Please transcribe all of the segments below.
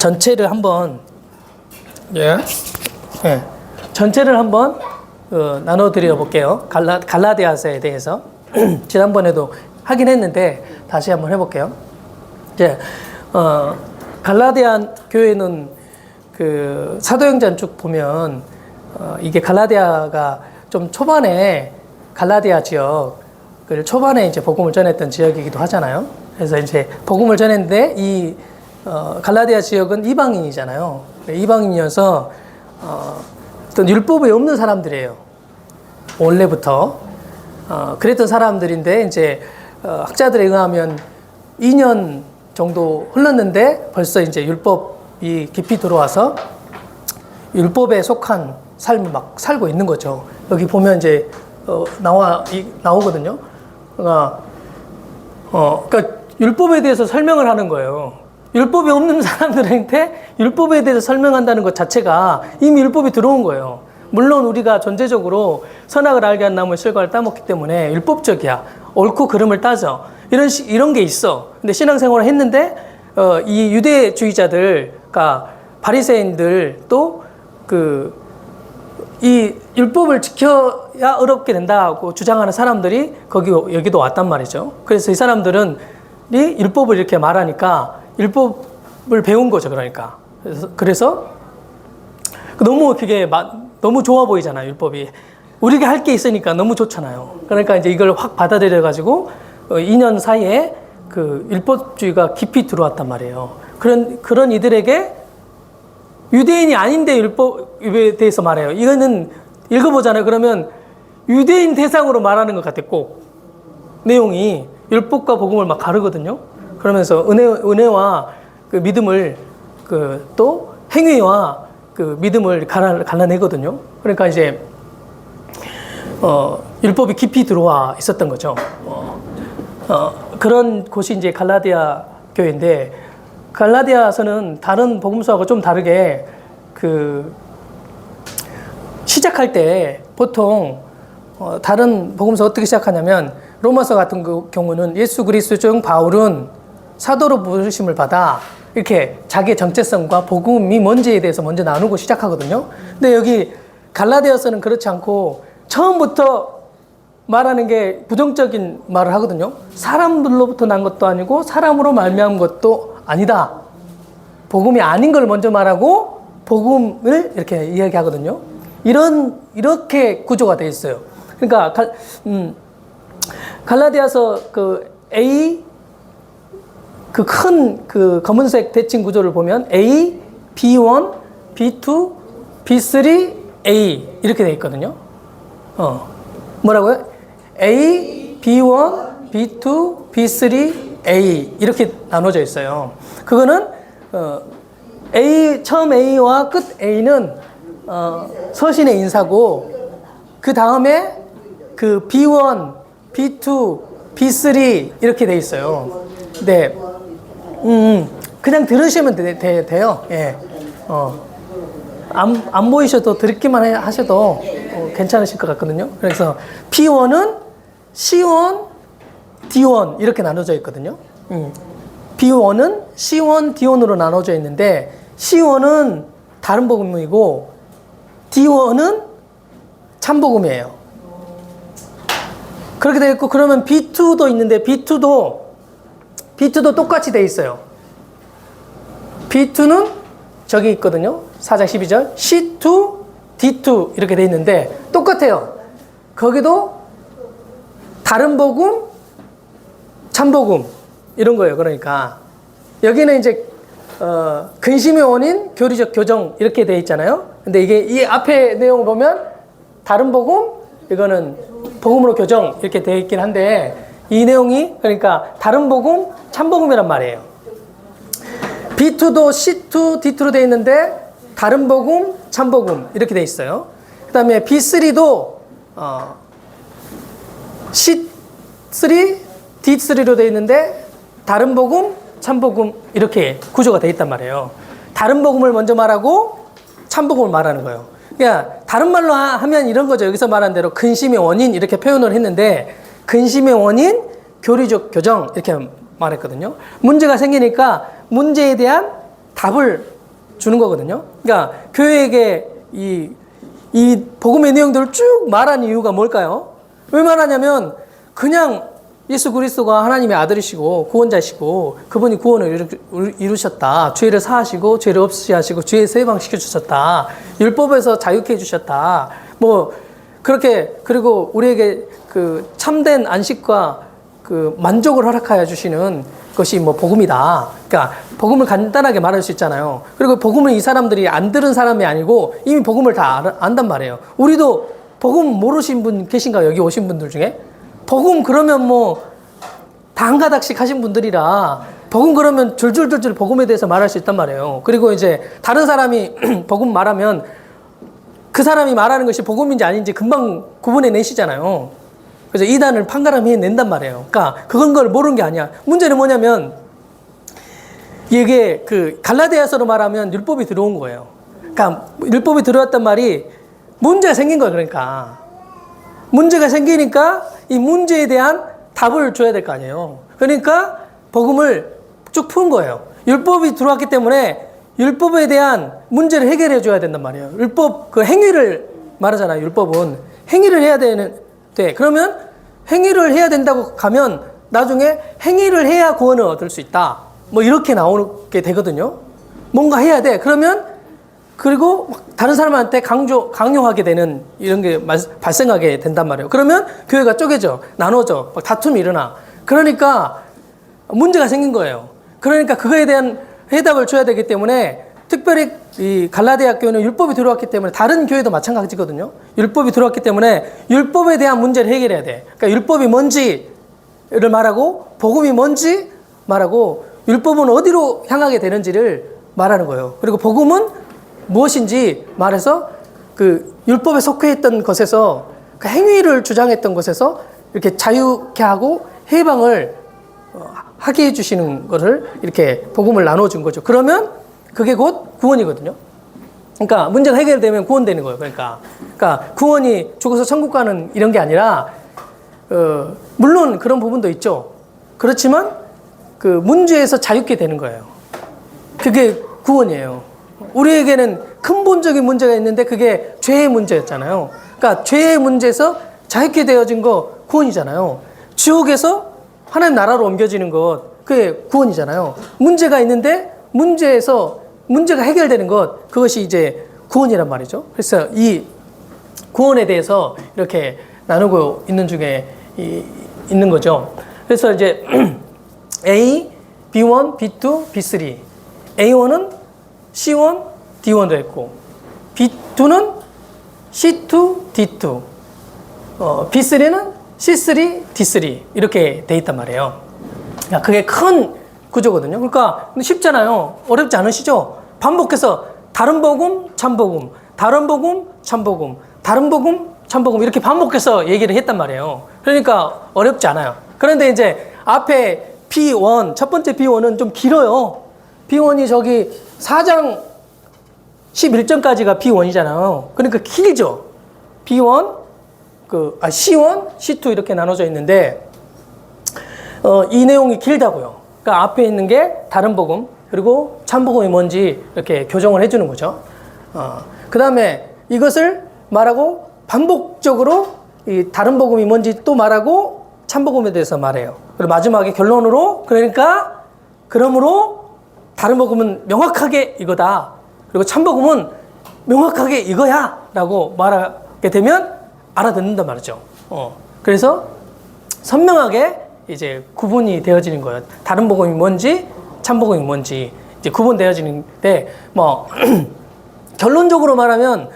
전체를 한번 전체를 한번 나눠드려 볼게요. 갈라디아서에 대해서 지난번에도 하긴 했는데 다시 한번 해볼게요. 이제 갈라디아 교회는 그 사도행전 쭉 보면 이게 갈라디아가 좀 초반에 갈라디아 지역을 초반에 이제 복음을 전했던 지역이기도 하잖아요. 그래서 이제 복음을 전했는데 이 갈라디아 지역은 이방인이잖아요. 이방인이어서 어떤 율법이 없는 사람들이에요. 원래부터 그랬던 사람들인데 이제 학자들에 의하면 2년 정도 흘렀는데 벌써 이제 율법이 깊이 들어와서 율법에 속한 삶을 막 살고 있는 거죠. 여기 보면 이제 나오거든요. 그러니까 율법에 대해서 설명을 하는 거예요. 율법이 없는 사람들한테 율법에 대해서 설명한다는 것 자체가 이미 율법이 들어온 거예요. 물론 우리가 전제적으로 선악을 알게 한 나무의 실과를 따먹기 때문에 율법적이야. 옳고 그름을 따져. 이런 게 있어. 근데 신앙생활을 했는데 이 유대주의자들과 바리새인들 또 이 율법을 지켜야 어렵게 된다고 주장하는 사람들이 여기도 왔단 말이죠. 그래서 이 사람들은 율법을 이렇게 말하니까 율법을 배운 거죠. 그래서 너무 그게 너무 좋아 보이잖아요. 율법이 우리가 할 게 있으니까 너무 좋잖아요. 그러니까 이제 이걸 확 받아들여 가지고 2년 사이에 그 율법주의가 깊이 들어왔단 말이에요. 그런 이들에게 유대인이 아닌데 율법에 대해서 말해요. 이거는 읽어보잖아요. 그러면 유대인 대상으로 말하는 것 같아. 꼭 내용이 율법과 복음을 막 가르거든요. 그러면서 은혜와 그 믿음을 또 행위와 그 믿음을 갈라내거든요. 그러니까 이제 율법이 깊이 들어와 있었던 거죠. 그런 곳이 이제 갈라디아 교회인데, 갈라디아서는 다른 복음서하고 좀 다르게 시작할 때 보통 다른 복음서 어떻게 시작하냐면 로마서 같은 경우는 예수 그리스도 중 바울은 사도로 부르심을 받아 이렇게 자기의 정체성과 복음이 뭔지에 대해서 먼저 나누고 시작하거든요. 근데 여기 갈라디아서는 그렇지 않고 처음부터 말하는 게 부정적인 말을 하거든요. 사람들로부터 난 것도 아니고 사람으로 말미암은 것도 아니다. 복음이 아닌 걸 먼저 말하고 복음을 이렇게 이야기하거든요. 이렇게 구조가 되어 있어요. 그러니까 갈라디아서 A 큰 검은색 대칭 구조를 보면 A, B1, B2, B3, A 이렇게 되어 있거든요. 뭐라고요? A, B1, B2, B3, A 이렇게 나눠져 있어요. 그거는 처음 A와 끝 A는 서신의 인사고 그 다음에 B1, B2, B3 이렇게 돼 있어요. 네, 그냥 들으시면 돼요. 예, 안 보이셔도 듣기만 하셔도 괜찮으실 것 같거든요. 그래서 P1은 C1, D1 이렇게 나눠져 있거든요. B1은 C1, D1으로 나눠져 있는데 C1은 다른 복음이고 D1은 참복음이에요. 그렇게 되어 있고, 그러면 B2도 있는데 B2도 똑같이 되어 있어요. B2는 저기 있거든요. 4장 12절 C2, D2 이렇게 되어 있는데 똑같아요. 거기도 다른 복음, 참복음 이런 거예요. 그러니까 여기는 이제 근심의 원인, 교리적 교정 이렇게 되어 있잖아요. 근데 이게 이 앞에 내용을 보면 다른 복음, 이거는 복음으로 교정 이렇게 되어 있긴 한데 이 내용이 그러니까 다른 복음, 참복음이란 말이에요. B2도 C2, D2로 되어 있는데 다른 복음, 참복음 이렇게 되어 있어요. 그 다음에 B3도 C3, D3로 되어 있는데 다른 복음, 참복음 이렇게 구조가 되어 있단 말이에요. 다른 복음을 먼저 말하고 참복음을 말하는 거예요. 그러니까 다른 말로 하면 이런 거죠. 여기서 말한 대로 근심의 원인 이렇게 표현을 했는데 근심의 원인, 교리적 교정 이렇게 말했거든요. 문제가 생기니까 문제에 대한 답을 주는 거거든요. 그러니까 교회에게 이 복음의 내용들을 쭉 말한 이유가 뭘까요? 왜 말하냐면 그냥 예수 그리스도가 하나님의 아들이시고 구원자시고 그분이 구원을 이루셨다. 죄를 사하시고 죄를 없이 하시고 죄에서 해방시켜 주셨다. 율법에서 자유케 해 주셨다. 뭐 그렇게 그리고 우리에게 그 참된 안식과 그 만족을 허락하여 주시는 것이 뭐 복음이다. 그러니까 복음을 간단하게 말할 수 있잖아요. 그리고 복음을 이 사람들이 안 들은 사람이 아니고 이미 복음을 다 안단 말이에요. 우리도 복음 모르신 분 계신가요? 여기 오신 분들 중에? 복음 그러면 뭐 다 한 가닥씩 하신 분들이라 복음 그러면 줄줄줄줄 복음에 대해서 말할 수 있단 말이에요. 그리고 이제 다른 사람이 복음 말하면 그 사람이 말하는 것이 복음인지 아닌지 금방 구분해 내시잖아요. 그래서 이단을 판가름해 낸단 말이에요. 그러니까 그건 걸 모르는 게 아니야. 문제는 뭐냐면 이게 그 갈라디아서로 말하면 율법이 들어온 거예요. 그러니까 율법이 들어왔단 말이 문제가 생긴 거예요. 그러니까 문제가 생기니까 이 문제에 대한 답을 줘야 될 거 아니에요. 그러니까 복음을 쭉 푼 거예요. 율법이 들어왔기 때문에 율법에 대한 문제를 해결해 줘야 된단 말이에요. 율법 그 행위를 말하잖아요. 율법은 행위를 해야 돼. 그러면 행위를 해야 된다고 가면 나중에 행위를 해야 구원을 얻을 수 있다. 뭐 이렇게 나오게 되거든요. 뭔가 해야 돼. 그러면 그리고 다른 사람한테 강요하게 되는 이런 게 발생하게 된단 말이에요. 그러면 교회가 쪼개져, 나눠져, 막 다툼이 일어나. 그러니까 문제가 생긴 거예요. 그러니까 그거에 대한 해답을 줘야 되기 때문에 특별히 이 갈라디아 교회는 율법이 들어왔기 때문에 다른 교회도 마찬가지거든요. 율법이 들어왔기 때문에 율법에 대한 문제를 해결해야 돼. 그러니까 율법이 뭔지를 말하고 복음이 뭔지 말하고 율법은 어디로 향하게 되는지를 말하는 거예요. 그리고 복음은 무엇인지 말해서 그 율법에 속해 있던 것에서 그 행위를 주장했던 것에서 이렇게 자유케 하고 해방을 하게 해주시는 것을 이렇게 복음을 나눠준 거죠. 그러면 그게 곧 구원이거든요. 그러니까 문제가 해결되면 구원되는 거예요. 그러니까 구원이 죽어서 천국 가는 이런 게 아니라 물론 그런 부분도 있죠. 그렇지만 그 문제에서 자유케 되는 거예요. 그게 구원이에요. 우리에게는 근본적인 문제가 있는데 그게 죄의 문제였잖아요. 그러니까 죄의 문제에서 자유케 되어진 거 구원이잖아요. 지옥에서 하나님 나라로 옮겨지는 것 그게 구원이잖아요. 문제가 있는데 문제가 해결되는 것 그것이 이제 구원이란 말이죠. 그래서 이 구원에 대해서 이렇게 나누고 있는 중에 있는 거죠. 그래서 이제 A, B1, B2, B3 A1은 C1, D1도 했고 B2는 C2, D2 B3는 C3, D3 이렇게 돼 있단 말이에요. 그게 큰 구조거든요. 그러니까 쉽잖아요. 어렵지 않으시죠? 반복해서 다른 복음, 참복음, 다른 복음, 참복음, 다른 복음, 참복음 이렇게 반복해서 얘기를 했단 말이에요. 그러니까 어렵지 않아요. 그런데 이제 앞에 B1, 첫 번째 B1은 좀 길어요. B1이 저기 4장 11절까지가 B1이잖아요. 그러니까 길죠. B1, C1, C2 이렇게 나눠져 있는데, 이 내용이 길다고요. 그러니까 앞에 있는 게 다른 복음, 그리고 참복음이 뭔지 이렇게 교정을 해주는 거죠. 그 다음에 이것을 말하고 반복적으로 이 다른 복음이 뭔지 또 말하고 참복음에 대해서 말해요. 그리고 마지막에 결론으로, 그러므로 다른 복음은 명확하게 이거다. 그리고 참복음은 명확하게 이거야. 라고 말하게 되면 알아듣는단 말이죠. 그래서 선명하게 이제 구분이 되어지는 거예요. 다른 복음이 뭔지, 참복음이 뭔지 이제 구분되어지는데, 뭐, 결론적으로 말하면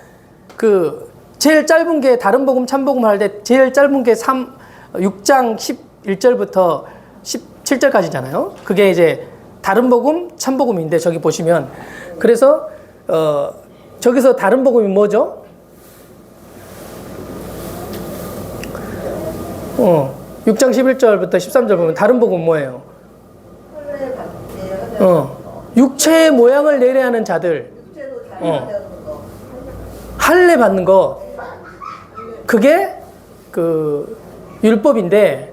그 제일 짧은 게 다른 복음, 참복음 할 때 제일 짧은 게 6장 11절부터 17절까지잖아요. 그게 이제 다른 복음, 참복음인데 저기 보시면 그래서 저기서 다른 복음이 뭐죠? 6장 11절부터 13절 보면 다른 복음 뭐예요? 육체의 모양을 내려하는 자들, 할례 받는 거, 그게 그 율법인데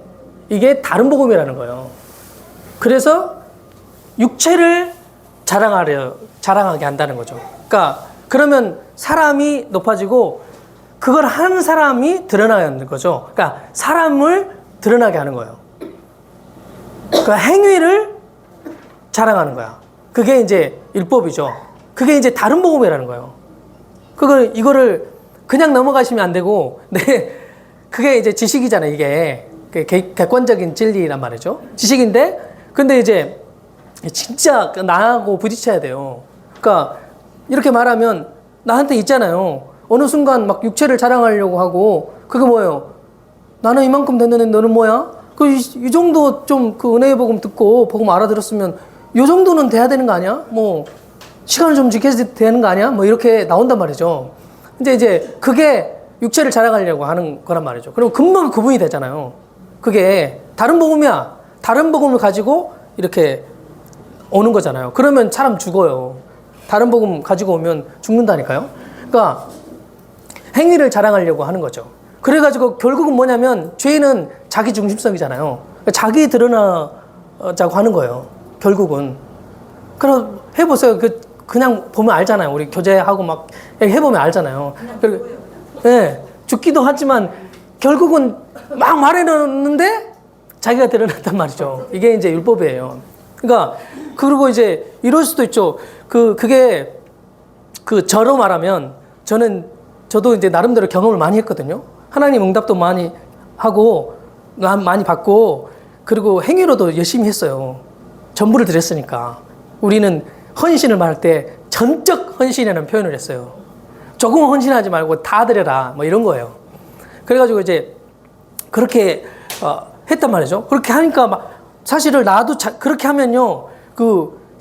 이게 다른 복음이라는 거예요. 그래서 육체를 자랑하게 한다는 거죠. 그러니까 그러면 사람이 높아지고 그걸 하는 사람이 드러나는 거죠. 그러니까 사람을 드러나게 하는 거예요. 그러니까 행위를 자랑하는 거야. 그게 이제 율법이죠. 그게 이제 다른 복음이라는 거예요. 이거를 그냥 넘어가시면 안 되고, 네, 그게 이제 지식이잖아요. 이게 객관적인 진리란 말이죠. 지식인데, 근데 이제 진짜 나하고 부딪혀야 돼요. 그러니까 이렇게 말하면 나한테 있잖아요. 어느 순간 막 육체를 자랑하려고 하고, 그게 뭐예요? 나는 이만큼 됐는데 너는 뭐야? 이 정도 좀 그 은혜의 복음 듣고 복음 알아들었으면 이 정도는 돼야 되는 거 아니야? 뭐 시간을 좀 지켜야 되는 거 아니야? 뭐 이렇게 나온단 말이죠. 근데 이제 그게 육체를 자랑하려고 하는 거란 말이죠. 그럼 금방 구분이 되잖아요. 그게 다른 복음이야. 다른 복음을 가지고 이렇게 오는 거잖아요. 그러면 사람 죽어요. 다른 복음 가지고 오면 죽는다니까요. 그러니까 행위를 자랑하려고 하는 거죠. 그래가지고 결국은 뭐냐면 죄는 자기 중심성이잖아요. 그러니까 자기 드러나자고 하는 거예요. 결국은. 그럼 해보세요. 그냥 보면 알잖아요. 우리 교제하고 막 해보면 알잖아요. 네, 죽기도 하지만 결국은 막 말해놓는데 자기가 드러났단 말이죠. 이게 이제 율법이에요. 그러니까 그리고 이제 이럴 수도 있죠. 그게 저로 말하면 저도 이제 나름대로 경험을 많이 했거든요. 하나님 응답도 많이 하고 많이 받고 그리고 행위로도 열심히 했어요. 전부를 드렸으니까. 우리는 헌신을 말할 때 전적 헌신이라는 표현을 했어요. 조금 헌신하지 말고 다 드려라 뭐 이런 거예요. 그래가지고 이제 그렇게 했단 말이죠. 그렇게 하니까 막 사실은 나도 그렇게 하면요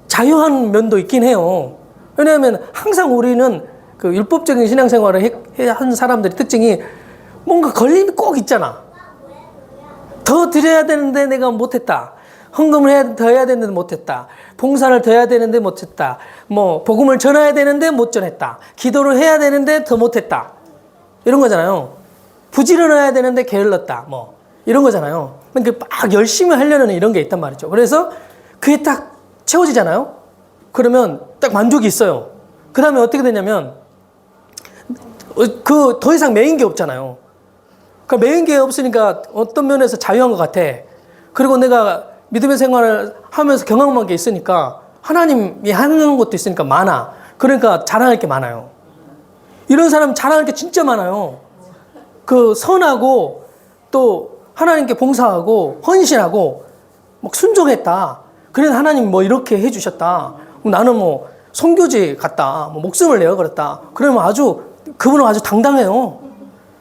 자유한 면도 있긴 해요. 왜냐하면 항상 우리는 그 율법적인 신앙생활을 한 사람들의 특징이 뭔가 걸림이 꼭 있잖아. 더 드려야 되는데 내가 못했다. 헌금을 더 해야 되는데 못했다. 봉사를 더 해야 되는데 못했다. 뭐 복음을 전해야 되는데 못 전했다. 기도를 해야 되는데 더 못했다. 이런 거잖아요. 부지런해야 되는데 게을렀다. 뭐 이런 거잖아요. 그러니까 막 열심히 하려는 이런 게 있단 말이죠. 그래서 그게 딱 채워지잖아요. 그러면 딱 만족이 있어요. 그 다음에 어떻게 되냐면 더 이상 메인 게 없잖아요. 그러니까 메인 게 없으니까 어떤 면에서 자유한 것 같아. 그리고 내가 믿음의 생활을 하면서 경험한 게 있으니까 하나님이 하는 것도 있으니까 많아. 그러니까 자랑할 게 많아요. 이런 사람 자랑할 게 진짜 많아요. 선하고 또 하나님께 봉사하고 헌신하고 막 순종했다. 그래서 하나님 뭐 이렇게 해주셨다. 나는 뭐 선교지 갔다. 뭐 목숨을 내어버렸다. 그러면 그분은 아주 당당해요.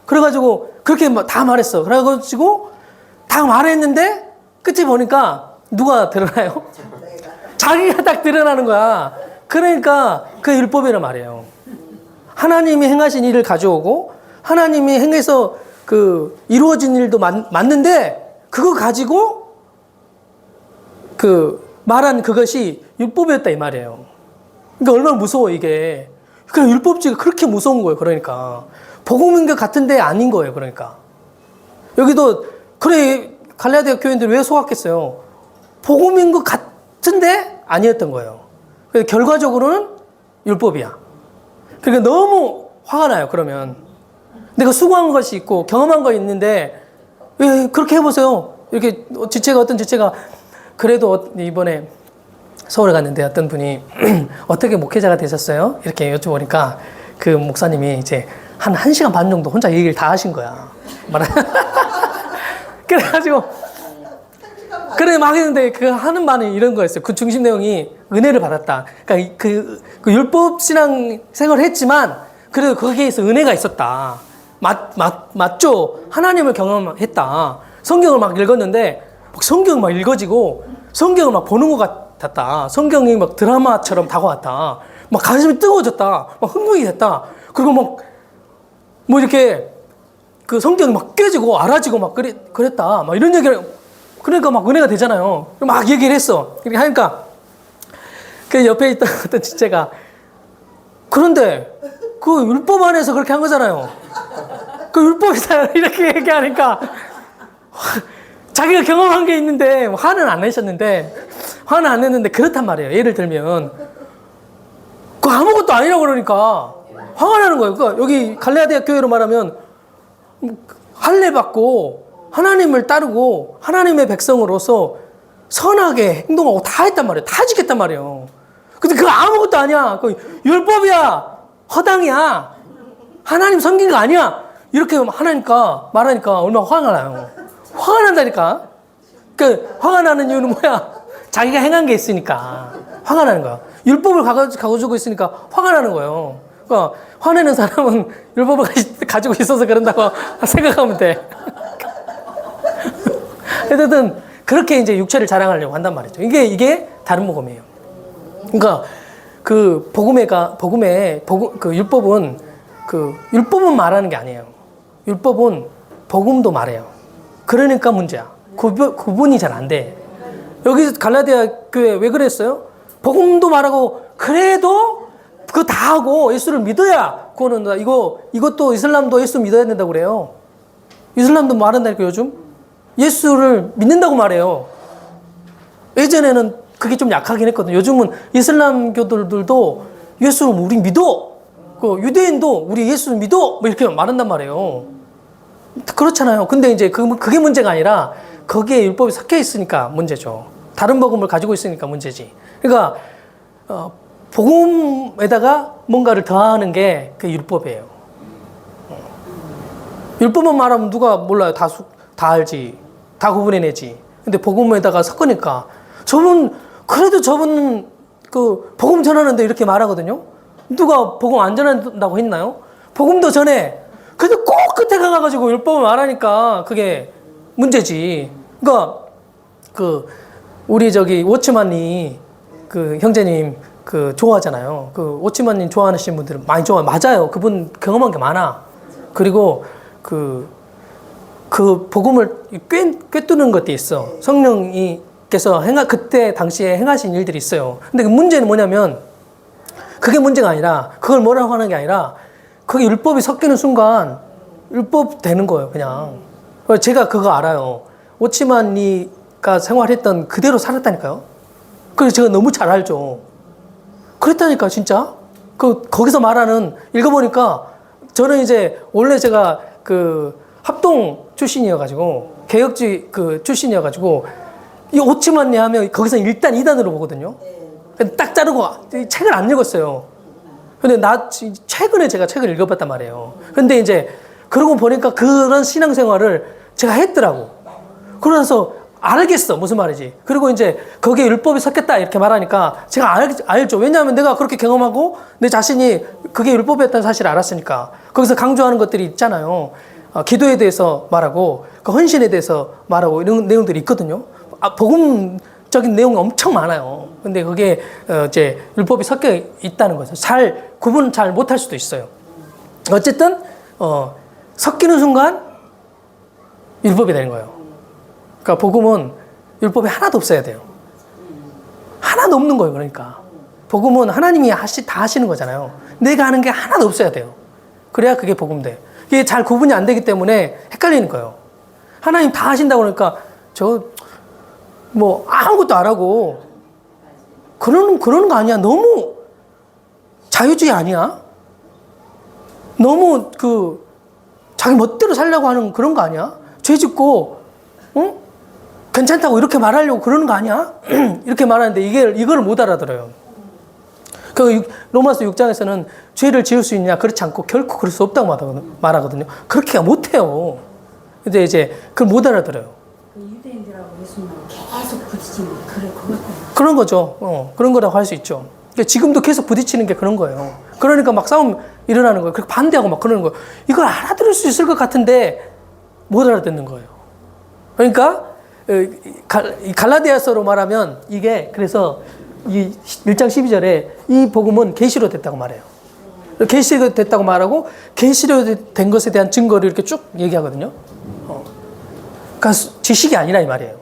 그래가지고 그렇게 다 말했어. 그래가지고 다 말했는데 끝에 보니까 누가 드러나요? 자기가 딱 드러나는 거야. 그러니까 그 율법이란 말이에요. 하나님이 행하신 일을 가져오고 하나님이 행해서 이루어진 일도 맞는데 그거 가지고 말한 그것이 율법이었다 이 말이에요. 그러니까 얼마나 무서워 이게. 그러니까 율법주의가 그렇게 무서운 거예요. 그러니까 복음인 것 같은데 아닌 거예요. 그러니까 여기도 그래 갈라디아 교인들이 왜 소각했어요? 복음인 것 같은데 아니었던 거예요. 그래서 결과적으로는 율법이야. 그러니까 너무 화가 나요. 그러면 내가 수고한 것이 있고 경험한 거 있는데 왜 그렇게 해보세요. 이렇게 어떤 지체가 그래도 이번에 서울에 갔는데 어떤 분이 어떻게 목회자가 되셨어요? 이렇게 여쭤보니까 그 목사님이 이제 한 1시간 반 정도 혼자 얘기를 다 하신 거야. 그래가지고 그래 막 했는데 하는 말이 이런 거였어요. 그 중심 내용이 은혜를 받았다. 그러니까 그 율법 신앙 생활을 했지만 그래도 거기에서 은혜가 있었다. 맞죠? 하나님을 경험했다. 성경을 막 읽었는데 성경 막 읽어지고 성경을 막 보는 것 같았다. 성경이 막 드라마처럼 다가왔다. 막 가슴이 뜨거워졌다. 막 흥분이 됐다. 그리고 뭐 이렇게 성경이 막 깨지고 알아지고 막 그랬다. 막 이런 얘기를 그러니까 막 은혜가 되잖아요. 막 얘기를 했어. 이렇게 하니까 그 옆에 있던 어떤 지체가 그런데 율법 안에서 그렇게 한 거잖아요. 율법이다 이렇게 얘기하니까 자기가 경험한 게 있는데 화는 안 냈는데 그렇단 말이에요. 예를 들면 그 아무것도 아니라고 그러니까 화가 나는 거예요. 그러니까 여기 갈라디아 교회로 말하면 할례 받고 하나님을 따르고 하나님의 백성으로서 선하게 행동하고 다 했단 말이에요. 다 지켰단 말이에요. 근데 그거 아무것도 아니야. 그 율법이야. 허당이야. 하나님 섬긴 거 아니야. 이렇게 하나니까 말하니까 얼마나 화가 나요. 화가 난다니까. 그 화가 나는 이유는 뭐야? 자기가 행한 게 있으니까 화가 나는 거야. 율법을 가지고 있으니까 화가 나는 거예요. 그러니까 화내는 사람은 율법을 가지고 있어서 그런다고 생각하면 돼. 어쨌든 그렇게 이제 육체를 자랑하려고 한단 말이죠. 이게 다른 복음이에요. 그러니까 그 그 율법은 말하는 게 아니에요. 율법은 복음도 말해요. 그러니까 문제야. 구분이 잘 안 돼. 여기 갈라디아 교회 왜 그랬어요? 복음도 말하고 그래도 그거 다 하고 예수를 믿어야 그거는 이것도 이슬람도 예수 믿어야 된다고 그래요. 이슬람도 말한다니까 요즘 예수를 믿는다고 말해요. 예전에는 그게 좀 약하긴 했거든요. 요즘은 이슬람교들도 예수를 우리 믿어. 그 유대인도 우리 예수를 믿어. 뭐 이렇게 말한단 말이에요. 그렇잖아요. 근데 이제 그게 문제가 아니라 거기에 율법이 섞여 있으니까 문제죠. 다른 복음을 가지고 있으니까 문제지. 그러니까 복음에다가 뭔가를 더하는 게 그 율법이에요. 율법만 말하면 누가 몰라요. 다 알지. 다 구분해내지. 근데 복음에다가 섞으니까 그래도 저분 그 복음 전하는데 이렇게 말하거든요. 누가 복음 안 전한다고 했나요? 복음도 전해. 그래도 꼭 끝에 가가지고 율법을 말하니까 그게 문제지. 그러니까 우리 워치만이 그 형제님 좋아하잖아요. 그 워치만님 좋아하시는 분들은 많이 좋아요. 맞아요. 그분 경험한 게 많아. 그리고 그 복음을 꿰뚫는 것도 있어. 성령께서 그때 당시에 행하신 일들이 있어요. 근데 그 문제는 뭐냐면 그게 문제가 아니라 그걸 뭐라고 하는 게 아니라 거기 율법이 섞이는 순간 율법 되는 거예요. 그냥. 제가 그거 알아요. 오치만이가 생활했던 그대로 살았다니까요. 그래서 제가 너무 잘 알죠. 그랬다니까 진짜. 거기서 말하는 읽어보니까 저는 이제 원래 제가 합동 출신이어가지고 개혁주의 출신이어가지고 이 오치만니 하면 거기서 일단 2단으로 보거든요. 딱 자르고 책을 안 읽었어요. 근데 최근에 제가 책을 읽어봤단 말이에요. 근데 이제 그러고 보니까 그런 신앙생활을 제가 했더라고. 그러면서 알겠어. 무슨 말이지. 그리고 이제 거기에 율법이 섞였다 이렇게 말하니까 제가 알죠. 왜냐하면 내가 그렇게 경험하고 내 자신이 그게 율법이었다는 사실을 알았으니까. 거기서 강조하는 것들이 있잖아요. 기도에 대해서 말하고 그 헌신에 대해서 말하고 이런 내용들이 있거든요. 복음적인 내용이 엄청 많아요. 근데 그게 이제 율법이 섞여 있다는 거죠. 구분 잘 못할 수도 있어요. 어쨌든 섞이는 순간 율법이 되는 거예요. 그러니까 복음은 율법이 하나도 없어야 돼요. 하나도 없는 거예요. 그러니까 복음은 하나님이 다 하시는 거잖아요. 내가 하는 게 하나도 없어야 돼요. 그래야 그게 복음 돼. 이게 잘 구분이 안 되기 때문에 헷갈리는 거예요. 하나님 다 하신다고 그러니까 아무것도 안 하고 그러는 거 아니야. 너무 자유주의 아니야? 너무 자기 멋대로 살려고 하는 그런 거 아니야? 죄 짓고 괜찮다고 이렇게 말하려고 그러는 거 아니야? 이렇게 말하는데 이걸 못 알아들어요. 로마서 6장에서는 죄를 지을 수 있냐? 그렇지 않고 결코 그럴 수 없다고 말하거든요. 그렇게 못해요. 근데 이제 그걸 못 알아들어요. 유대인들하고 예수님하고 계속 부딪히는 그런 거죠. 그런 거라고 할 수 있죠. 그러니까 지금도 계속 부딪히는 게 그런 거예요. 그러니까 막 싸움 일어나는 거예요. 그렇게 반대하고 막 그러는 거예요. 이걸 알아들을 수 있을 것 같은데 못 알아듣는 거예요. 그러니까 갈라디아서로 말하면 이게 그래서 이 1장 12절에 이 복음은 계시로 됐다고 말해요. 계시로 됐다고 말하고 계시로 된 것에 대한 증거를 이렇게 쭉 얘기하거든요. 그러니까 지식이 아니라 이 말이에요.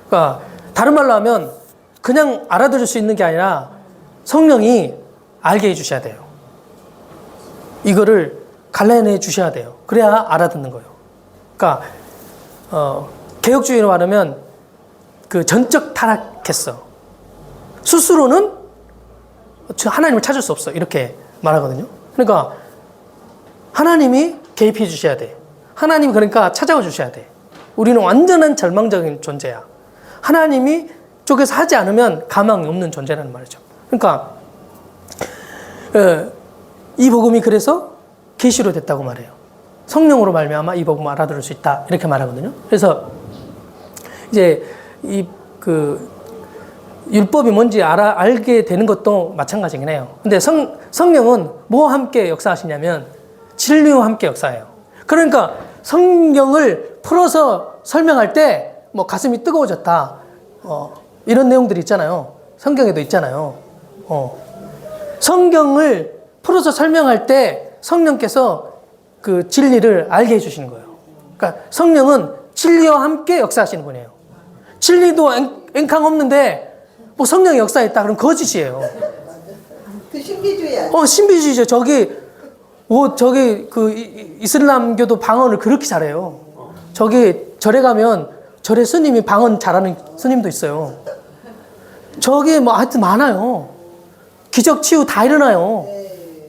그러니까 다른 말로 하면 그냥 알아들을 수 있는 게 아니라 성령이 알게 해주셔야 돼요. 이거를 갈라내 주셔야 돼요. 그래야 알아듣는 거예요. 그러니까 개혁주의로 말하면 전적 타락했어. 스스로는 하나님을 찾을 수 없어. 이렇게 말하거든요. 그러니까 하나님이 개입해 주셔야 돼. 하나님이 그러니까 찾아와 주셔야 돼. 우리는 완전한 절망적인 존재야. 하나님이 쪽에서 하지 않으면 가망이 없는 존재라는 말이죠. 그러니까 이 복음이 그래서 계시로 됐다고 말해요. 성령으로 말미암아 이 복음을 알아들을 수 있다. 이렇게 말하거든요. 그래서 이제 율법이 뭔지 알게 되는 것도 마찬가지긴 해요. 근데 성령은 뭐와 함께 역사하시냐면 진리와 함께 역사해요. 그러니까 성경을 풀어서 설명할 때 뭐 가슴이 뜨거워졌다. 이런 내용들이 있잖아요. 성경에도 있잖아요. 성경을 풀어서 설명할 때 성령께서 그 진리를 알게 해주시는 거예요. 그러니까 성령은 진리와 함께 역사하시는 분이에요. 진리도 앵캉 없는데 뭐 성령이 역사했다 그럼 거짓이에요. 그 신비주의야. 신비주의죠. 저기 그 이슬람교도 방언을 그렇게 잘해요. 저기 절에 가면 절에 스님이 방언 잘하는 스님도 있어요. 저기 뭐 하여튼 많아요. 기적 치유 다 일어나요.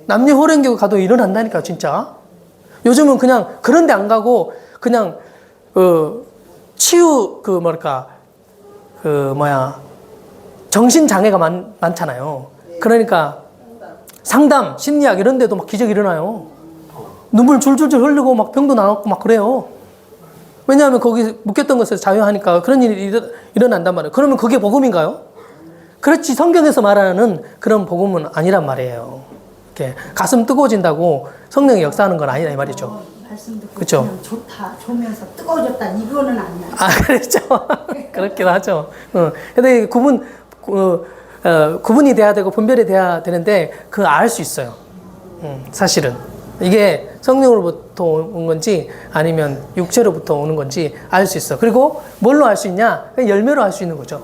남녀 호랭교 가도 일어난다니까요, 진짜. 요즘은 그냥 그런 데 안 가고 그냥 치유 정신 장애가 많잖아요. 그러니까 상담, 심리학 이런 데도 막 기적이 일어나요. 눈물 줄줄줄 흘리고 막 병도 나왔고 막 그래요. 왜냐하면 거기 묶였던 것에서 자유하니까 그런 일이 일어난단 말이에요. 그러면 그게 복음인가요? 그렇지, 성경에서 말하는 그런 복음은 아니란 말이에요. 이렇게 가슴 뜨거워진다고 성령이 역사하는 건 아니라 이 말이죠. 말씀 듣고 그쵸? 그냥 좋다, 좋으면서 뜨거워졌다 이거는 아니야. 그렇죠. 그렇긴 하죠. 근데 구분이 돼야 되고 분별이 돼야 되는데 그거 알 수 있어요. 사실은. 이게 성령으로부터 온 건지 아니면 육체로부터 오는 건지 알 수 있어. 그리고 뭘로 알 수 있냐? 그냥 열매로 알 수 있는 거죠.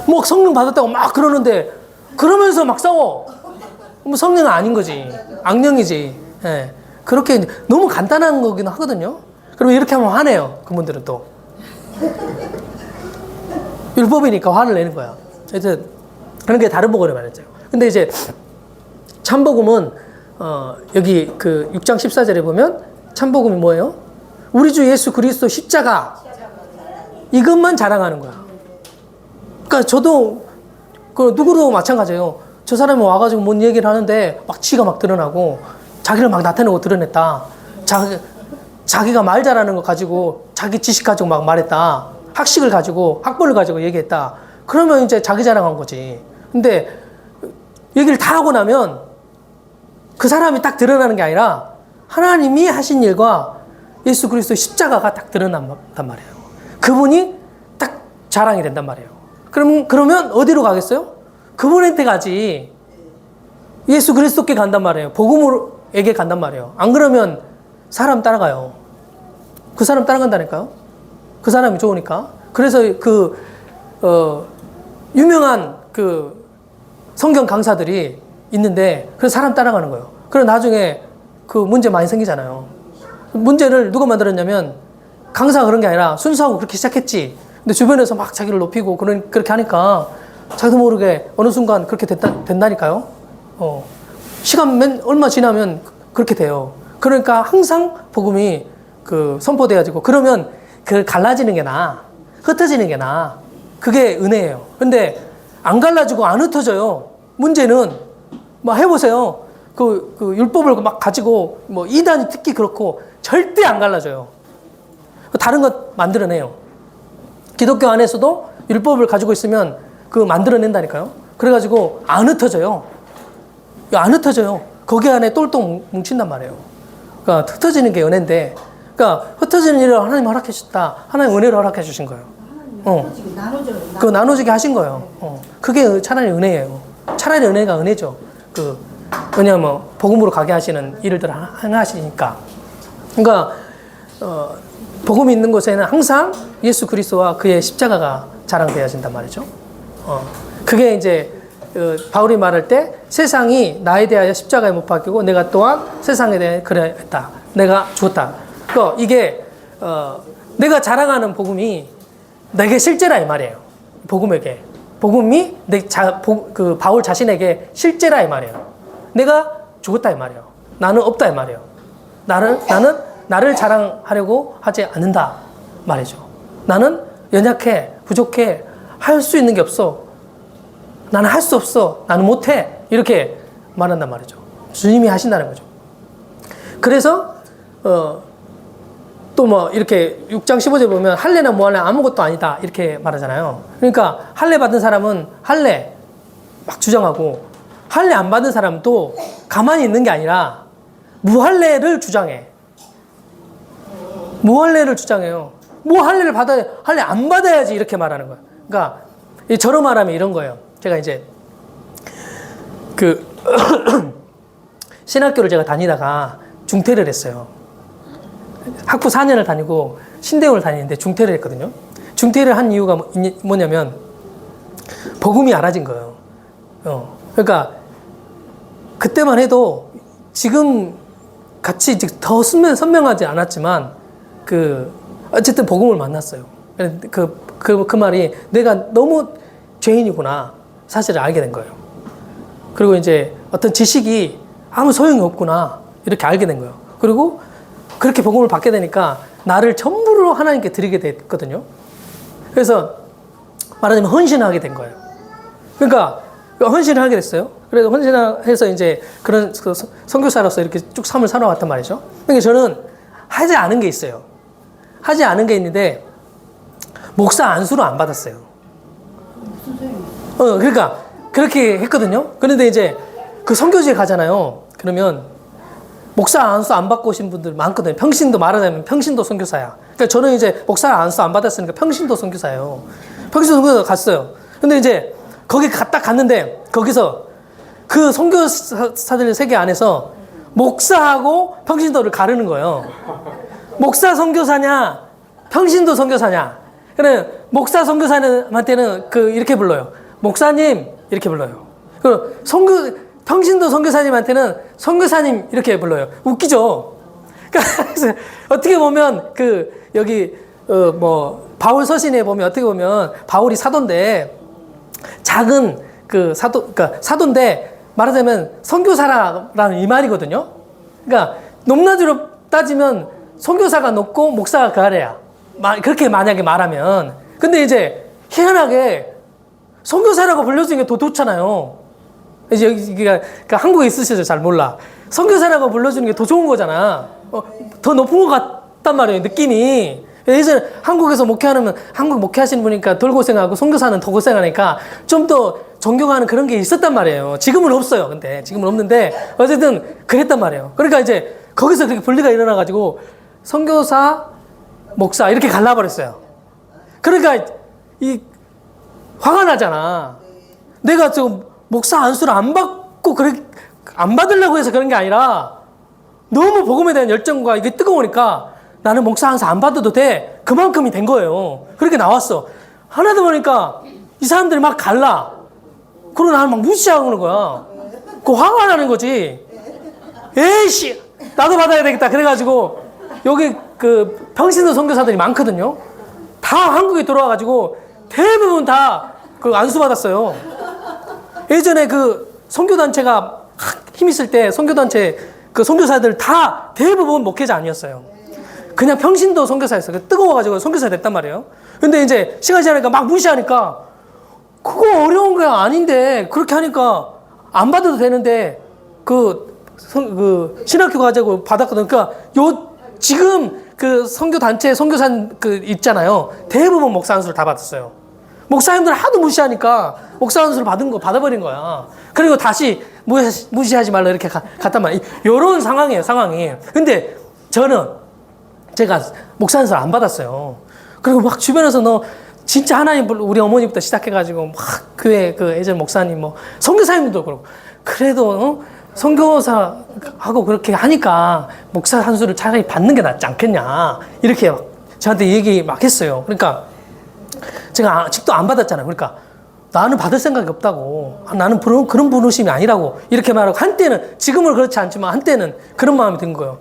뭐 성령 받았다고 막 그러는데 그러면서 막 싸워. 뭐 성령은 아닌 거지. 악령이지. 예. 그렇게 너무 간단한 거긴 하거든요. 그럼 이렇게 하면 화내요. 그분들은 또. 율법이니까 화를 내는 거야. 하여튼 그런 게 다른 복음을 말했죠. 근데 이제 참복음은 여기 그 6장 14절에 보면 참복음이 뭐예요? 우리 주 예수 그리스도 십자가 이것만 자랑하는 거야. 그러니까 저도 누구도 마찬가지예요. 저 사람이 와가지고 뭔 얘기를 하는데 막 지가 막 드러나고 자기를 막 나타내고 드러냈다. 자기가 말 잘하는 거 가지고 자기 지식 가지고 막 말했다. 학식을 가지고 학벌을 가지고 얘기했다. 그러면 이제 자기 자랑한 거지. 근데 얘기를 다 하고 나면 그 사람이 딱 드러나는 게 아니라 하나님이 하신 일과 예수 그리스도 십자가가 딱 드러난단 말이에요. 그분이 딱 자랑이 된단 말이에요. 그러면 어디로 가겠어요? 그분한테 가지. 예수 그리스도께 간단 말이에요. 복음에게 간단 말이에요. 안 그러면 사람 따라가요. 그 사람 따라간다니까요. 그 사람이 좋으니까. 그래서 유명한 성경 강사들이 있는데 그래서 사람 따라가는 거예요. 그래서 나중에 문제 많이 생기잖아요. 문제를 누가 만들었냐면 강사가 그런 게 아니라 순수하고 그렇게 시작했지. 근데 주변에서 막 자기를 높이고 그렇게 하니까 자기도 모르게 어느 순간 그렇게 된다니까요. 시간 얼마 지나면 그렇게 돼요. 그러니까 항상 복음이 선포돼가지고 그러면 갈라지는 게 나아. 흩어지는 게 나아. 그게 은혜예요. 근데 안 갈라지고 안 흩어져요. 문제는 막 해보세요. 율법을 막 가지고 뭐 이단이 특히 그렇고 절대 안 갈라져요. 다른 것 만들어내요. 기독교 안에서도 율법을 가지고 있으면 만들어낸다니까요. 그래가지고 안 흩어져요. 안 흩어져요. 거기 안에 똘똘 뭉친단 말이에요. 그러니까 흩어지는 게 은혜인데, 그러니까 흩어지는 일을 하나님 허락해 주셨다. 하나님 은혜로 허락해 주신 거예요. 그거 나눠주게 하신 거예요. 그게 차라리 은혜예요. 차라리 은혜가 은혜죠. 왜냐하면 복음으로 가게 하시는 일들을 행하시니까. 그러니까 복음이 있는 곳에는 항상 예수 그리스도와 그의 십자가가 자랑되어진단 말이죠. 그게 이제 바울이 말할 때 세상이 나에 대하여 십자가에 못 박히고 내가 또한 세상에 대해 그랬다. 내가 죽었다. 이게 내가 자랑하는 복음이 내게 실제라 이 말이에요. 복음에게. 복음이 그 바울 자신에게 실제라 이 말이에요. 내가 죽었다 이 말이에요. 나는 없다 이 말이에요. 나는 나를 자랑하려고 하지 않는다 말이죠. 나는 연약해, 부족해, 할 수 있는 게 없어. 나는 할 수 없어. 나는 못해. 이렇게 말한단 말이죠. 주님이 하신다는 거죠. 그래서 또 뭐 이렇게 6장 15절 보면 할례나 무할례 아무것도 아니다 이렇게 말하잖아요. 그러니까 할례 받은 사람은 할례 막 주장하고 할례 안 받은 사람도 가만히 있는 게 아니라 무할례를 주장해. 무할례를 주장해요. 뭐 할례를 받아야 할례 안 받아야지 이렇게 말하는 거야. 그러니까 저런 말하면 이런 거예요. 제가 이제 그 신학교를 제가 다니다가 중퇴를 했어요. 학부 4년을 다니고 신대원을 다니는데 중퇴를 했거든요. 중퇴를 한 이유가 뭐냐면 복음이 알아진 거예요. 그러니까 그때만 해도 지금 같이 이제 더 선명하지 않았지만 어쨌든 복음을 만났어요. 그 말이 내가 너무 죄인이구나 사실을 알게 된 거예요. 그리고 이제 어떤 지식이 아무 소용이 없구나 이렇게 알게 된 거예요. 그리고 그렇게 복음을 받게 되니까 나를 전부로 하나님께 드리게 됐거든요. 그래서 말하자면 헌신하게 된 거예요. 그러니까 헌신을 하게 됐어요. 그래서 헌신해서 이제 그런 선교사로서 이렇게 쭉 삶을 살아왔단 말이죠. 그러니까 저는 하지 않은 게 있어요. 하지 않은 게 있는데 목사 안수를 안 받았어요. 그러니까 그렇게 했거든요. 그런데 이제 그 선교지에 가잖아요. 그러면 목사 안수 안 받고 오신 분들 많거든요. 평신도 말하자면 평신도 선교사야. 그러니까 저는 이제 목사 안수 안 받았으니까 평신도 선교사예요. 평신도 선교사 갔어요. 근데 이제 거기 딱 갔는데 거기서 그 선교사들 세계 안에서 목사하고 평신도를 가르는 거예요. 목사 선교사냐, 평신도 선교사냐. 그래 목사 선교사한테는 이렇게 불러요. 목사님 이렇게 불러요. 그 평신도 선교사님한테는 선교사님 이렇게 불러요. 웃기죠. 그래서 어떻게 보면 여기 바울 서신에 보면 어떻게 보면 바울이 사도인데 작은 그러니까 사도인데 말하자면 선교사라는 이 말이거든요. 그러니까 높낮이로 따지면 선교사가 높고 목사가 그 아래야. 그렇게 만약에 말하면. 근데 이제 희한하게 선교사라고 불려주는 게 더 좋잖아요. 이제 여기가 그러니까 한국에 있으셔서 잘 몰라. 선교사라고 불러주는 게 더 좋은 거잖아. 더 높은 것 같단 말이에요. 느낌이. 예전에 한국에서 목회하면 한국 목회하시는 분이니까 덜 고생하고 선교사는 더 고생하니까 좀 더 존경하는 그런 게 있었단 말이에요. 지금은 없어요. 근데 지금은 없는데 어쨌든 그랬단 말이에요. 그러니까 이제 거기서 그렇게 분리가 일어나가지고 선교사, 목사 이렇게 갈라버렸어요. 그러니까 화가 나잖아. 내가 지금 목사 안수를 안 받고 안 받으려고 해서 그런 게 아니라 너무 복음에 대한 열정과 이게 뜨거우니까 나는 목사 안수 안 받아도 돼. 그만큼이 된 거예요. 그렇게 나왔어. 하나도 보니까 이 사람들이 막 갈라. 그러고 나를 막 무시하는 거야. 화가 나는 거지. 에이씨, 나도 받아야 되겠다. 그래가지고 여기 평신도 선교사들이 많거든요. 다 한국에 들어와가지고 대부분 다 안수 받았어요. 예전에 선교단체가 힘있을 때 선교단체 선교사들 다 대부분 목회자 아니었어요. 그냥 평신도 선교사였어요. 뜨거워가지고 선교사 됐단 말이에요. 근데 이제 시간이 지나니까 막 무시하니까 그거 어려운 거 아닌데 그렇게 하니까 안 받아도 되는데 신학교 가자고 받았거든. 그러니까 지금 선교단체 선교사 있잖아요. 대부분 목사 안수를 다 받았어요. 목사님들 하도 무시하니까 목사 안수를 받아버린 거야. 그리고 다시 무시하지 말라 이렇게 갔단 말이야. 요런 상황이에요, 상황이. 근데 제가 목사 안수를 안 받았어요. 그리고 막 주변에서 너 진짜 하나님 우리 어머니부터 시작해가지고 막 교회 예전 목사님 선교사님들도 그러고 그래도 선교사하고 그렇게 하니까 목사 안수를 차라리 받는 게 낫지 않겠냐 이렇게 저한테 얘기 막 했어요. 그러니까 제가 아직도 안 받았잖아요. 그러니까 나는 받을 생각이 없다고. 나는 그런 부르심이 아니라고 이렇게 말하고 한때는 지금은 그렇지 않지만 한때는 그런 마음이 든 거예요.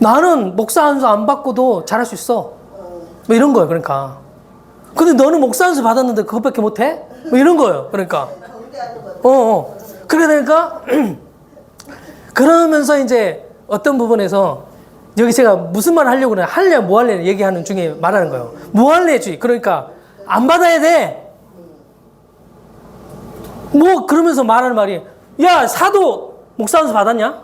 나는 목사 안수 안 받고도 잘할 수 있어. 뭐 이런 거예요. 그러니까 근데 너는 목사 안수 받았는데 그것밖에 못해? 뭐 이런 거예요. 그러니까. 경계하는 거. 그래 되니까 그러면서 이제 어떤 부분에서 여기 제가 무슨 말을 하려고 그래. 할래 뭐 할래 얘기하는 중에 말하는 거예요. 뭐 할래주의. 그러니까 안 받아야 돼. 뭐 그러면서 말하는 말이 야 사도 목사 안수 받았냐?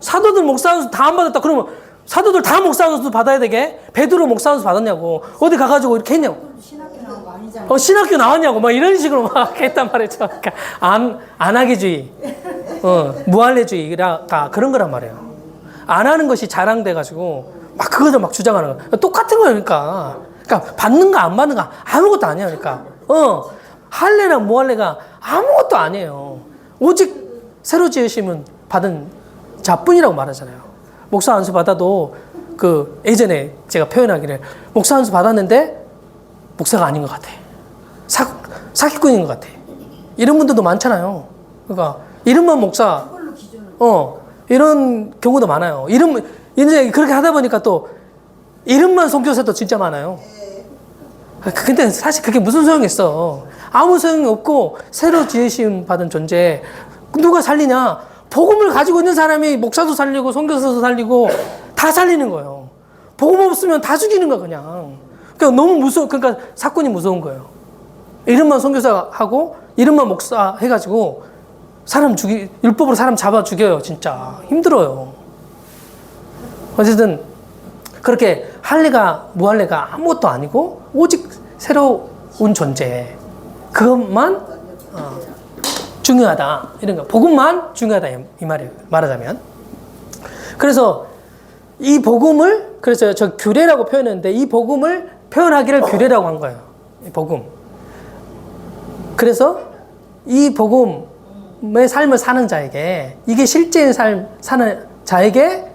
사도들 목사 안수 다 안 받았다. 그러면 사도들 다 목사 안수 받아야 되게? 베드로 목사 안수 받았냐고. 어디 가가지고 이렇게 했냐고. 신학교 나온 거 아니잖아. 신학교 나왔냐고 막 이런 식으로 막 했단 말이죠. 그러니까 안하기주의, 무할례주의라 다 그런 거란 말이에요. 안 하는 것이 자랑돼 가지고 막 그거를 막 주장하는 거예요. 똑같은 거니까. 그러니까 받는 거 안 받는 거 아무것도 아니야. 그러니까 할례랑 무할례가 아무것도 아니에요. 오직 새로 지으심은 받은 자뿐이라고 말하잖아요. 목사 안수 받아도 그 예전에 제가 표현하기를 목사 안수 받았는데 목사가 아닌 것 같아. 사기꾼인 것 같아. 이런 분들도 많잖아요. 그러니까 이름만 목사, 그걸로 기준을. 이런 경우도 많아요. 이제 그렇게 하다 보니까 또 이름만 선교사도 진짜 많아요. 근데 사실 그게 무슨 소용이 있어? 아무 소용이 없고 새로 지으심 받은 존재 누가 살리냐? 복음을 가지고 있는 사람이 목사도 살리고 선교사도 살리고 다 살리는 거예요. 복음 없으면 다 죽이는 거야 그냥. 그러니까 너무 그러니까 사건이 무서운 거예요. 이름만 선교사 하고 이름만 목사 해가지고 율법으로 사람 잡아 죽여요. 진짜 힘들어요. 어쨌든 그렇게 할례가 무할례가 아무것도 아니고 오직 새로운 존재 그것만 중요하다 이런 거. 복음만 중요하다 이 말이에요. 말하자면. 그래서 이 복음을 그래서 저 규례라고 표현했는데 이 복음을 표현하기를 규례라고 한 거예요. 이 복음. 그래서 이 복음의 삶을 사는 자에게 이게 실제인 삶 사는 자에게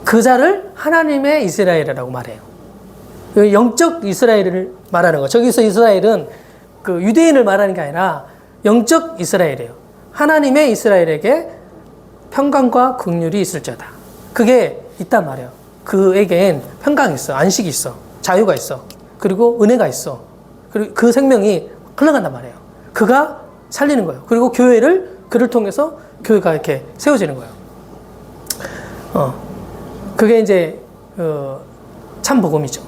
그 자를 하나님의 이스라엘이라고 말해요. 영적 이스라엘을 말하는 거. 저기서 이스라엘은 그 유대인을 말하는 게 아니라 영적 이스라엘이에요. 하나님의 이스라엘에게 평강과 긍휼이 있을지어다. 그게 있단 말이에요. 그에겐 평강이 있어. 안식이 있어. 자유가 있어. 그리고 은혜가 있어. 그리고 그 생명이 흘러간단 말이에요. 그가 살리는 거예요. 그리고 그를 통해서 교회가 이렇게 세워지는 거예요. 그게 이제 참 복음이죠.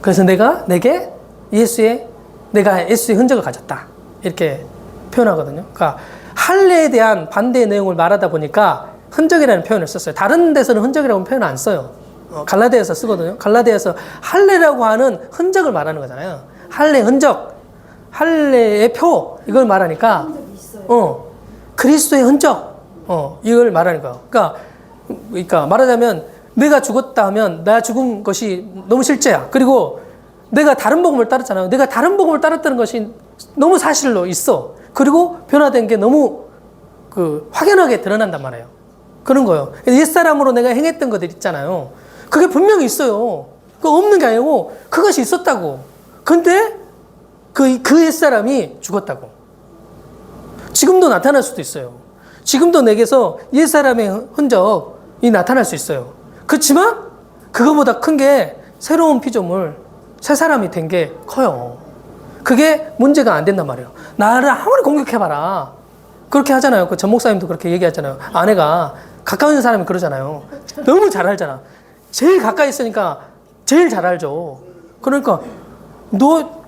그래서 내가 예수의 흔적을 가졌다. 이렇게 표현하거든요. 그러니까 할례에 대한 반대의 내용을 말하다 보니까 흔적이라는 표현을 썼어요. 다른 데서는 흔적이라고 표현을 안 써요. 갈라디아서 쓰거든요. 갈라디아서 할례라고 하는 흔적을 말하는 거잖아요. 할례 흔적, 할례의 표 이걸 말하니까 그리스도의 흔적 이걸 말하는 거예요. 그러니까 말하자면 내가 죽었다 하면 나 죽은 것이 너무 실제야. 그리고 내가 다른 복음을 따랐잖아요. 내가 다른 복음을 따랐다는 것이 너무 사실로 있어. 그리고 변화된 게 너무 확연하게 드러난단 말이에요. 그런 거예요. 옛사람으로 내가 행했던 것들 있잖아요. 그게 분명히 있어요. 그거 없는 게 아니고 그것이 있었다고. 근데 그 옛사람이 죽었다고. 지금도 나타날 수도 있어요. 지금도 내게서 옛사람의 흔적이 나타날 수 있어요. 그렇지만 그거보다 큰 게 새로운 피조물, 새 사람이 된 게 커요. 그게 문제가 안 된단 말이에요. 나를 아무리 공격해봐라. 그렇게 하잖아요. 그 전 목사님도 그렇게 얘기하잖아요. 아내가 가까운 있는 사람이 그러잖아요. 너무 잘 알잖아. 제일 가까이 있으니까 제일 잘 알죠. 그러니까 너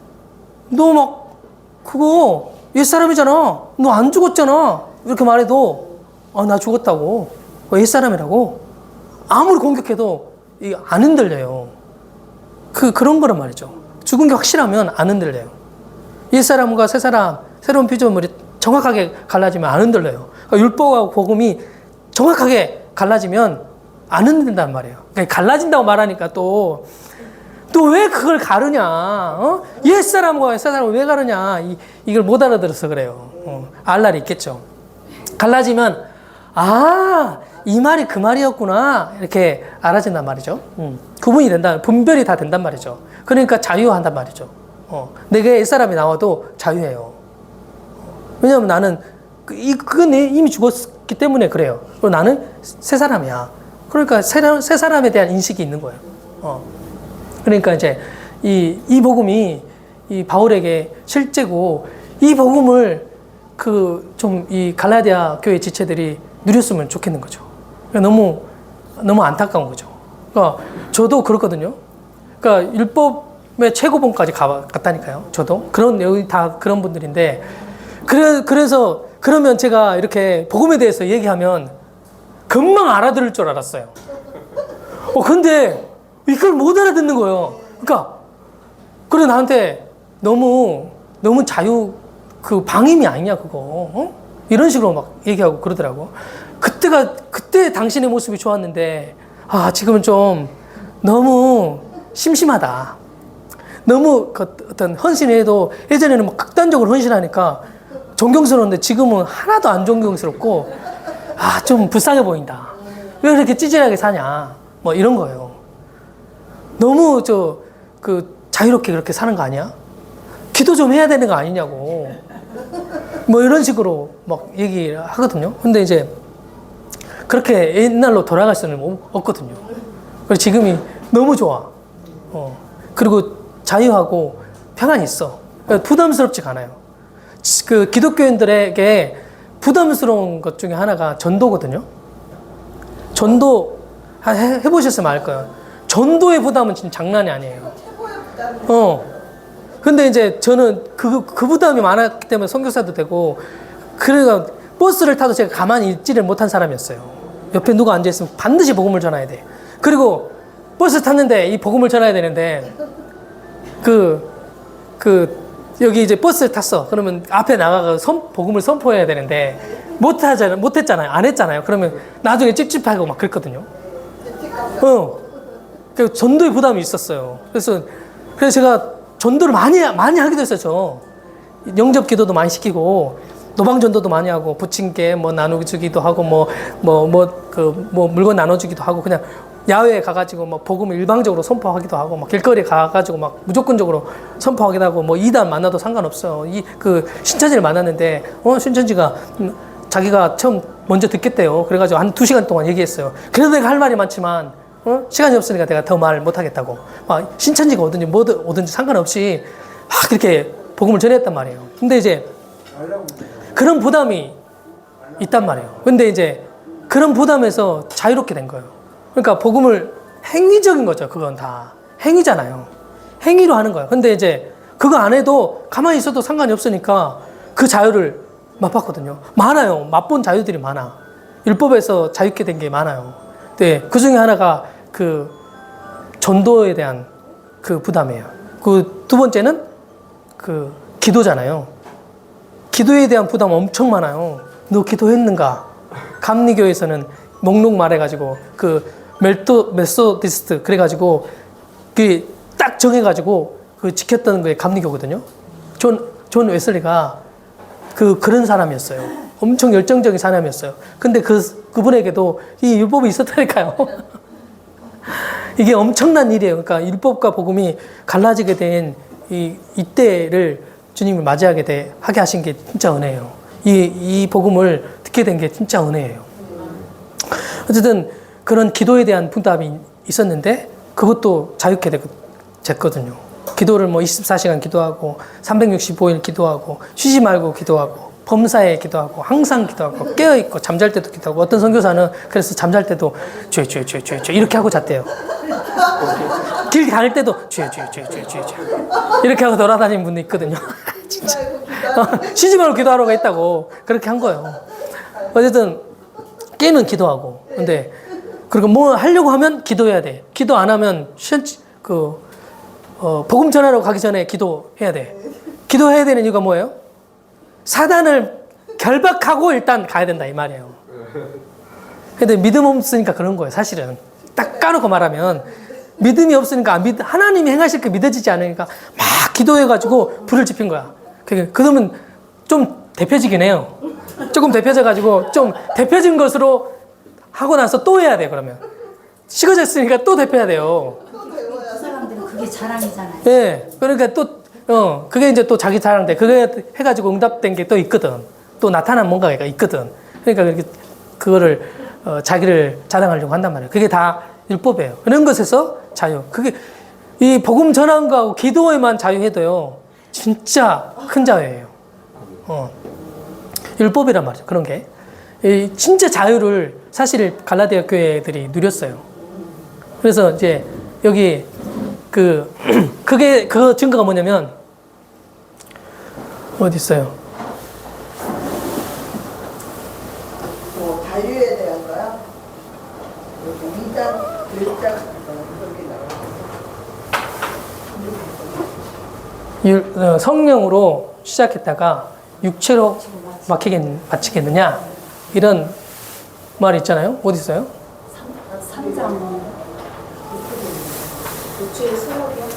막 그거 옛사람이잖아. 너 안 죽었잖아. 이렇게 말해도 나 죽었다고. 옛사람이라고. 아무리 공격해도 안 흔들려요. 그런 거란 말이죠. 죽은 게 확실하면 안 흔들려요. 옛사람과 새사람, 새로운 피조물이 정확하게 갈라지면 안 흔들려요. 그러니까 율법하고 복음이 정확하게 갈라지면 안 흔든단 말이에요. 그러니까 갈라진다고 말하니까 또 왜 그걸 가르냐? 옛사람과 새사람을 왜 가르냐? 이걸 못 알아들어서 그래요. 알 날이 있겠죠. 갈라지면 이 말이 그 말이었구나 이렇게 알아진단 말이죠. 구분이 분별이 다 된단 말이죠. 그러니까 자유한단 말이죠. 내게 옛사람이 나와도 자유해요. 왜냐하면 나는 그건 이미 죽었기 때문에 그래요. 그리고 나는 새 사람이야. 그러니까 새 사람에 대한 인식이 있는 거예요. 그러니까 이제 이 복음이 이 바울에게 실제고 이 복음을 좀 이 갈라디아 교회 지체들이 누렸으면 좋겠는 거죠. 너무 안타까운 거죠. 그러니까 저도 그렇거든요. 그러니까 율법의 최고봉까지 갔다니까요. 저도 여기 다 그런 분들인데 그래서 그러면 제가 이렇게 복음에 대해서 얘기하면 금방 알아들을 줄 알았어요. 근데 이걸 못 알아듣는 거예요. 그러니까 그래 나한테 너무 방임이 아니냐 그거. 이런 식으로 막 얘기하고 그러더라고. 그때 당신의 모습이 좋았는데 지금은 좀 너무 심심하다. 너무 어떤 헌신해도 예전에는 막 극단적으로 헌신하니까 존경스러운데 지금은 하나도 안 존경스럽고 좀 불쌍해 보인다. 왜 그렇게 찌질하게 사냐. 뭐 이런 거예요. 너무 자유롭게 그렇게 사는 거 아니야? 기도 좀 해야 되는 거 아니냐고. 뭐 이런 식으로 막 얘기를 하거든요. 근데 이제 그렇게 옛날로 돌아갈 수는 없거든요. 그리고 지금이 너무 좋아. 그리고 자유하고 평안이 있어. 부담스럽지가 않아요. 기독교인들에게 부담스러운 것 중에 하나가 전도거든요. 전도 해보셨으면 알 거예요. 전도의 부담은 진짜 장난이 아니에요. 근데 이제 저는 그 부담이 많았기 때문에 선교사도 되고, 그래서 버스를 타도 제가 가만히 있지를 못한 사람이었어요. 옆에 누가 앉아있으면 반드시 복음을 전해야 돼. 그리고 버스 탔는데 이 복음을 전해야 되는데, 여기 이제 버스를 탔어. 그러면 앞에 나가서 복음을 선포해야 되는데, 못했잖아요. 안 했잖아요. 그러면 나중에 찝찝하고 막 그랬거든요. 그 전도의 부담이 있었어요. 그래서 제가 전도를 많이 하기도 했어요. 영접 기도도 많이 시키고, 노방 전도도 많이 하고, 부침개 뭐 나누기도 하고, 물건 나눠주기도 하고, 그냥 야외에 가가지고 뭐 복음을 일방적으로 선포하기도 하고, 막 길거리에 가가지고 막 무조건적으로 선포하기도 하고, 뭐 이단 만나도 상관없어요. 신천지를 만났는데, 신천지가 자기가 먼저 듣겠대요. 그래가지고 한 2시간 동안 얘기했어요. 그래도 내가 할 말이 많지만, 시간이 없으니까 내가 더 말 못하겠다고. 신천지가 오든지 상관없이 그렇게 복음을 전했단 말이에요. 근데 이제 그런 부담이 있단 말이에요. 근데 이제 그런 부담에서 자유롭게 된 거예요. 그러니까 복음을 행위적인 거죠. 그건 다 행위잖아요. 행위로 하는 거예요. 근데 이제 그거 안 해도 가만히 있어도 상관이 없으니까 그 자유를 맛봤거든요. 많아요. 맛본 자유들이 많아. 율법에서 자유롭게 된 게 많아요. 네, 그 중에 하나가 전도에 대한 부담이에요. 두 번째는 기도잖아요. 기도에 대한 부담 엄청 많아요. 너 기도했는가? 감리교에서는 목록 말해가지고 메소디스트 그래가지고 딱 정해가지고 지켰던 게 감리교거든요. 존 웨슬리가 그런 사람이었어요. 엄청 열정적인 사람이었어요. 근데 그분에게도 이 율법이 있었다니까요. 이게 엄청난 일이에요. 그러니까 율법과 복음이 갈라지게 된 이때를 주님이 맞이하게 하게 하신 게 진짜 은혜예요. 이 복음을 듣게 된 게 진짜 은혜예요. 어쨌든 그런 기도에 대한 부담이 있었는데 그것도 자유케 됐거든요. 기도를 24시간 기도하고 365일 기도하고 쉬지 말고 기도하고 범사에 기도하고 항상 기도하고 깨어있고 잠잘 때도 기도하고 어떤 선교사는 그래서 잠잘 때도 죄 이렇게 하고 잤대요. 길 다닐 때도 죄 이렇게 하고 돌아다니는 분도 있거든요. 진짜 쉬지 말고 기도하러가 있다고 그렇게 한 거예요. 어쨌든 깨면 기도하고 근데 그리고 뭐 하려고 하면 기도해야 돼. 기도 안 하면 복음 전하러 가기 전에 기도해야 돼. 기도해야 되는 이유가 뭐예요? 사단을 결박하고 일단 가야 된다 이 말이에요. 근데 믿음 없으니까 그런 거예요. 사실은 딱 까놓고 말하면 믿음이 없으니까 하나님이 행하실 게 믿어지지 않으니까 막 기도해가지고 불을 지핀 거야. 그러면 좀 대표지긴 해요. 조금 대표져가지고 좀 대표진 것으로 하고 나서 또 해야 돼. 그러면 식어졌으니까 또 대표해야 돼요. 그 사람들은 그게 자랑이잖아요. 예, 그러니까 그게 이제 또 자기 자랑돼. 그게 해가지고 응답된 게 또 있거든. 또 나타난 뭔가가 있거든. 그러니까 그거를 자기를 자랑하려고 한단 말이에요. 그게 다 율법이에요. 그런 것에서 자유. 그게 이 복음 전환과 기도에만 자유해도요, 진짜 큰 자유예요. 율법이란 말이죠. 그런 게. 이 진짜 자유를 사실 갈라디아 교회들이 누렸어요. 그래서 이제 여기 그게 그 증거가 뭐냐면 어디 있어요? 뭐 자유에 대한 거야? 여기 2장, 1장 그렇게 나와. 성령으로 시작했다가 육체로 마치겠느냐 이런 말 있잖아요. 어디 있어요? 3장 육체의 수업이요?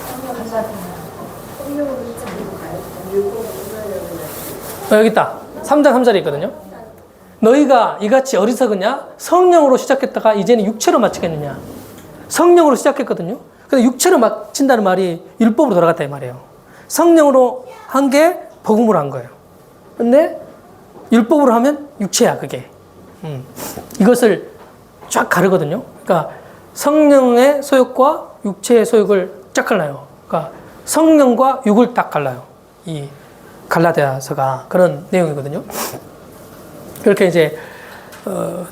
성령으로 여기 있다. 3장 3절에 있거든요. 너희가 이같이 어리석으냐? 성령으로 시작했다가 이제는 육체로 마치겠느냐? 성령으로 시작했거든요. 근데 육체로 마친다는 말이 율법으로 돌아갔다 이 말이에요. 성령으로 한 게 복음으로 한 거예요. 근데 율법으로 하면 육체야 그게. 이것을 쫙 가르거든요. 그러니까 성령의 소욕과 육체의 소욕을 쫙 갈라요. 그러니까 성령과 육을 딱 갈라요. 이 갈라디아서가 그런 내용이거든요. 그렇게 이제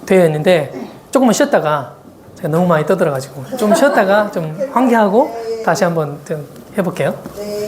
되어 있는데 조금만 쉬었다가 제가 너무 많이 떠들어가지고 좀 쉬었다가 좀 환기하고 다시 한번 좀 해볼게요. 네.